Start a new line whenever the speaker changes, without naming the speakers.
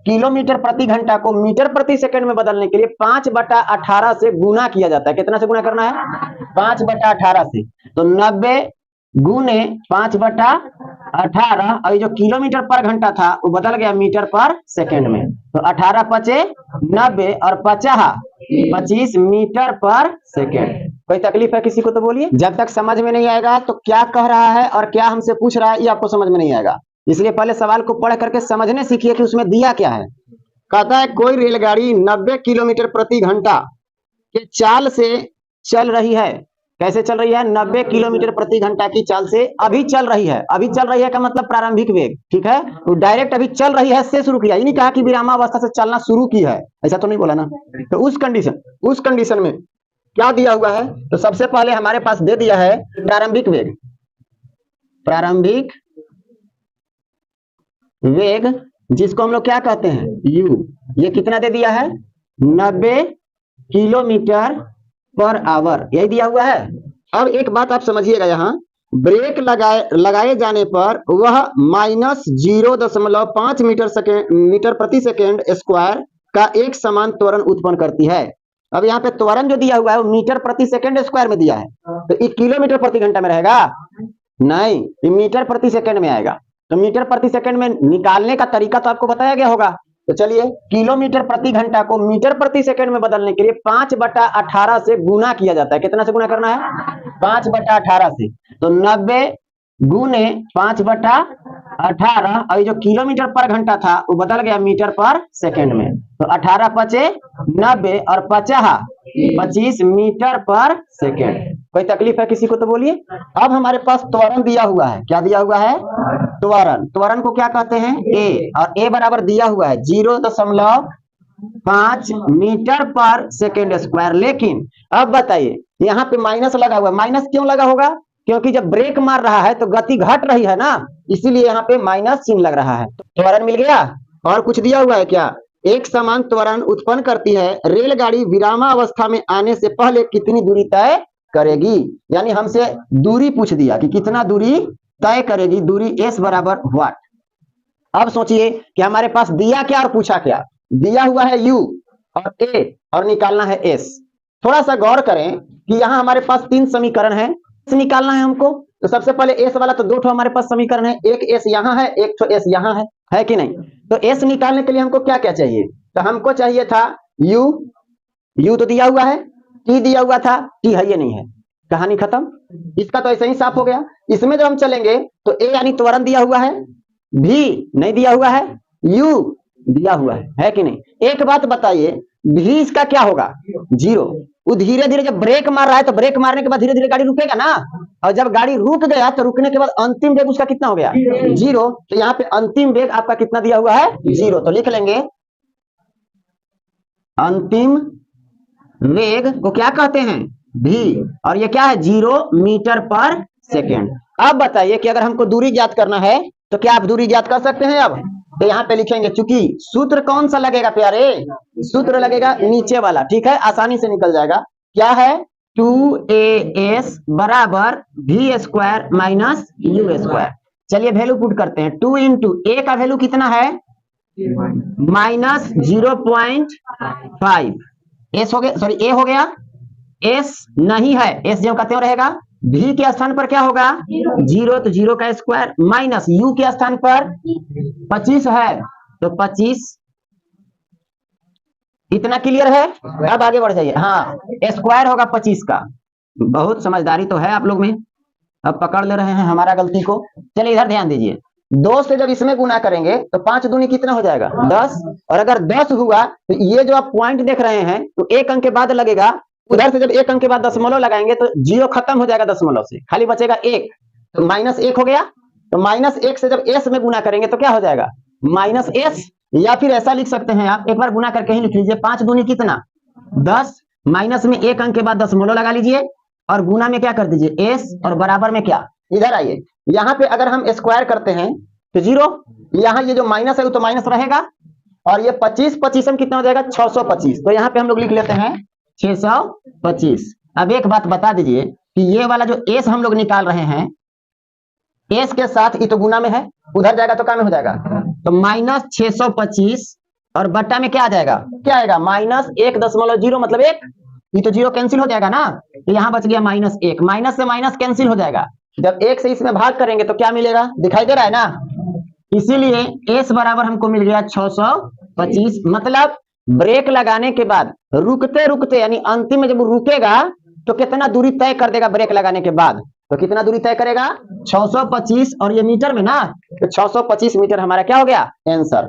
Kilometre प्रति घंटा को मीटर प्रति सेकंड में बदलने के लिए 5/18 से गुना किया जाता है। कितना से गुना करना है? 5/18 से। तो 90 गुने 5/18, और ये जो किलोमीटर पर घंटा था वो बदल गया मीटर पर सेकंड में। तो 18 पचे 90 और 25 मीटर पर सेकंड। कोई तकलीफ है किसी को तो बोलिए। जब तक समझ में नहीं आएगा तो क्या कह रहा है और क्या हमसे पूछ रहा है ये आपको समझ में नहीं आएगा। इसलिए पहले सवाल को पढ़ करके समझने सीखिए कि उसमें दिया क्या है। कहता है कोई रेलगाड़ी 90 किलोमीटर प्रति घंटा के चाल से चल रही है। कैसे चल रही है? 90 किलोमीटर प्रति घंटा की चाल से अभी चल रही है। अभी चल रही है का मतलब प्रारंभिक वेग, ठीक है। तो डायरेक्ट अभी चल रही है से शुरू किया, ये नहीं कहा कि विरामावस्था से चलना शुरू की है, ऐसा तो नहीं बोला ना। तो उस कंडीशन में क्या दिया हुआ है? तो सबसे पहले हमारे पास दे दिया है प्रारंभिक वेग, जिसको हम लोग क्या कहते हैं? u। ये कितना दे दिया है? 90 किलोमीटर पर आवर, यही दिया हुआ है। अब एक बात आप समझिएगा, यहाँ ब्रेक लगाए जाने पर वह -0.5 मीटर प्रति सेकेंड स्क्वायर का एक समान त्वरण उत्पन्न करती है। अब यहाँ पे त्वरण जो दिया हुआ है वो मीटर प्रति सेकेंड स्क्वायर में दिया है, तो ये किलोमीटर प्रति घंटा में रहेगा? नहीं, ये मीटर प्रति सेकेंड में आएगा। तो मीटर प्रति सेकेंड में निकालने का तरीका तो आपको बताया गया होगा। तो चलिए, किलोमीटर प्रति घंटा को मीटर प्रति सेकंड में बदलने के लिए 5/18 से गुना किया जाता है। कितना से गुना करना है? 5/18 से। तो 90 गुने 5/18, और जो किलोमीटर पर घंटा था वो बदल गया मीटर पर सेकंड में। तो 18 पचे 90 और 25 मीटर पर सेकंड। कोई तकलीफ है किसी को तो बोलिए। अब हमारे पास त्वरण दिया हुआ है। क्या दिया हुआ है? त्वरण को क्या कहते हैं? ए। और ए बराबर दिया हुआ है 0.5 मीटर पर सेकेंड स्क्वायर। लेकिन अब बताइए, यहाँ पे माइनस लगा हुआ है। माइनस क्यों लगा होगा? क्योंकि जब ब्रेक मार रहा है तो गति घट रही है ना, इसीलिए यहाँ पे माइनस चिन्ह लग रहा है। त्वरण मिल गया। और कुछ दिया हुआ है क्या? एक समान त्वरण उत्पन्न करती है रेलगाड़ी विरामावस्था में आने से पहले कितनी दूरी तय करेगी। यानी हमसे दूरी पूछ दिया कि कितना दूरी तय करेगी। दूरी s बराबर व्हाट। अब सोचिए कि हमारे पास दिया क्या और पूछा क्या। दिया हुआ है u और a और निकालना है s। थोड़ा सा गौर करें कि यहाँ हमारे पास 3 समीकरण है, निकालना है हमको। तो सबसे पहले s वाला, तो 2 ठो हमारे पास समीकरण है, एक s यहाँ है, एक ठो s यहाँ है कि नहीं। तो s निकालने के लिए हमको क्या क्या चाहिए? तो हमको चाहिए था u तो दिया हुआ है, t दिया हुआ था, t है ये नहीं है, कहानी खत्म। इसका तो ऐसे ही साफ हो गया। इसमें जब हम चलेंगे तो a यानी त्वरण दिया हुआ है, v नहीं दिया हुआ है, u दिया हुआ है कि नहीं। एक बात बताइए, v इसका क्या होगा? 0। वो धीरे धीरे जब ब्रेक मार रहा है तो ब्रेक मारने के बाद धीरे धीरे गाड़ी रुकेगा ना, और जब गाड़ी रुक गया तो रुकने के बाद अंतिम वेग उसका कितना हो गया? 0। तो यहाँ पे अंतिम वेग आपका कितना दिया हुआ है? 0। तो लिख लेंगे अंतिम वेग को क्या कहते हैं? v। और ये क्या है? 0 मीटर पर सेकेंड। अब बताइए कि अगर हमको दूरी ज्ञात करना है तो क्या आप दूरी ज्ञात कर सकते हैं? अब तो यहाँ पे लिखेंगे, चूंकि सूत्र कौन सा लगेगा प्यारे? सूत्र लगेगा नीचे वाला, ठीक है, आसानी से निकल जाएगा। क्या है? 2as बराबर v square minus u square. चलिए वैल्यू पुट करते हैं। 2 इंटू a का वैल्यू कितना है? -0.5। s हो गया, सॉरी a हो गया, s नहीं है, s जो का त्यों रहेगा। v के स्थान पर क्या होगा? 0, तो 0 का स्क्वायर माइनस u के स्थान पर 25 है, तो 25। इतना क्लियर है? अब आगे बढ़ जाइए। हाँ, स्क्वायर होगा 25 का। बहुत समझदारी तो है आप लोग में, अब पकड़ ले रहे हैं हमारा गलती को। चलिए इधर ध्यान दीजिए, 2 से जब इसमें गुना करेंगे तो 5 दूनी कितना हो जाएगा? 10। और अगर 10 हुआ तो ये जो आप पॉइंट देख रहे हैं तो 1 अंक के बाद लगेगा। उधर से जब 1 अंक के बाद दशमलव लगाएंगे तो 0 खत्म हो जाएगा दशमलव से, खाली बचेगा 1, तो -1 हो गया। तो -1 से जब s में गुना करेंगे तो क्या हो जाएगा? -s। या फिर ऐसा लिख सकते हैं आप, एक बार गुना करके ही लिख लीजिए। 5 दूनी कितना? 10, माइनस में 1 अंक के बाद दशमलव लगा लीजिए, और गुना में क्या कर दीजिए? s, और बराबर में क्या? इधर आइए, यहाँ पे अगर हम स्क्वायर करते हैं तो 0, यहाँ ये जो माइनस है वो तो माइनस रहेगा, और ये 25 में कितना हो जाएगा? 625। तो यहाँ पे हम लोग लिख लेते हैं 625। अब एक बात बता दीजिए कि ये वाला जो s हम लोग निकाल रहे हैं, s के साथ ये तो गुना में है, उधर जाएगा तो क्या में हो जाएगा? तो -625 और बट्टा में क्या आ जाएगा, क्या आएगा -1.0 मतलब 1, ये तो 0 कैंसिल हो जाएगा ना, तो यहाँ बच गया -1, माइनस से माइनस कैंसिल हो जाएगा, जब 1 से इसमें भाग करेंगे तो क्या मिलेगा, दिखाई दे रहा है ना, इसीलिए s बराबर हमको मिल गया 625। मतलब ब्रेक लगाने के बाद रुकते रुकते यानी अंतिम में जब रुकेगा तो कितना दूरी तय कर देगा, ब्रेक लगाने के बाद तो कितना दूरी तय करेगा 625, और ये मीटर में ना, तो 625 मीटर हमारा क्या हो गया आंसर।